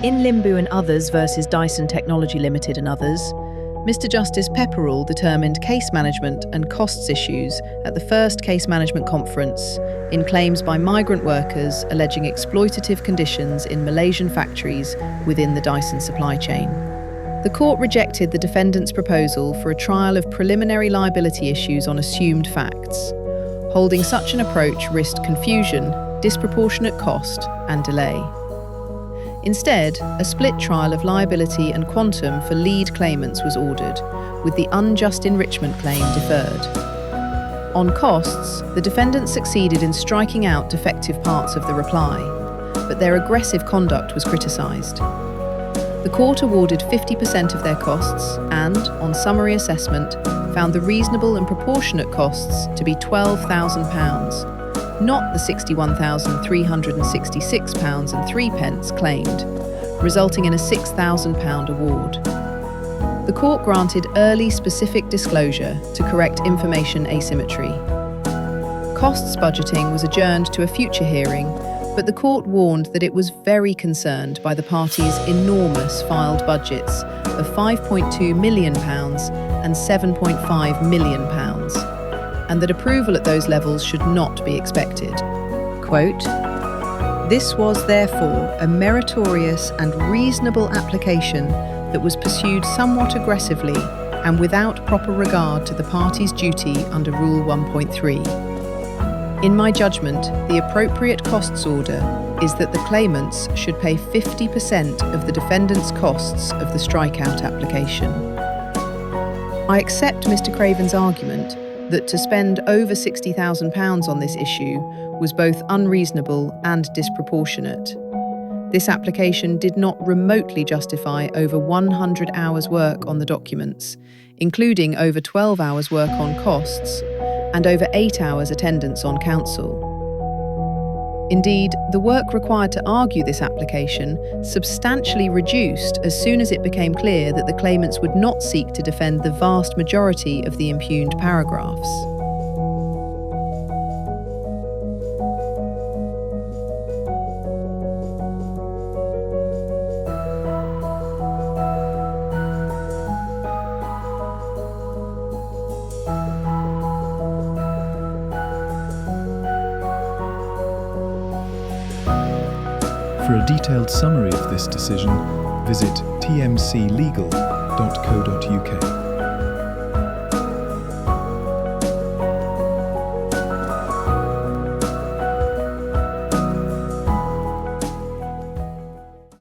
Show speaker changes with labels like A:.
A: In Limbu and others versus Dyson Technology Limited and others, Mr. Justice Pepperall determined case management and costs issues at the first case management conference in claims by migrant workers alleging exploitative conditions in Malaysian factories within the Dyson supply chain. The court rejected the defendant's proposal for a trial of preliminary liability issues on assumed facts, holding such an approach risked confusion, disproportionate cost, and delay. Instead, a split trial of liability and quantum for lead claimants was ordered, with the unjust enrichment claim deferred. On costs, the defendants succeeded in striking out defective parts of the reply, but their aggressive conduct was criticised. The court awarded 50% of their costs and, on summary assessment, found the reasonable and proportionate costs to be £12,000, not the £61,366.03 claimed, resulting in a £6,000 award. The court granted early specific disclosure to correct information asymmetry. Costs budgeting was adjourned to a future hearing, but the court warned that it was very concerned by the parties' enormous filed budgets of £5.2 million and £7.5 million, and that approval at those levels should not be expected. Quote, "This was therefore a meritorious and reasonable application that was pursued somewhat aggressively and without proper regard to the parties' duty under Rule 1.3. In my judgment, the appropriate costs order is that the claimants should pay 50% of the defendant's costs of the strikeout application. I accept Mr. Craven's argument that to spend over £60,000 on this issue was both unreasonable and disproportionate. This application did not remotely justify over 100 hours work on the documents, including over 12 hours work on costs and over 8 hours attendance on counsel. Indeed, the work required to argue this application substantially reduced as soon as it became clear that the claimants would not seek to defend the vast majority of the impugned paragraphs.
B: For a detailed summary of this decision, visit tmclegal.co.uk.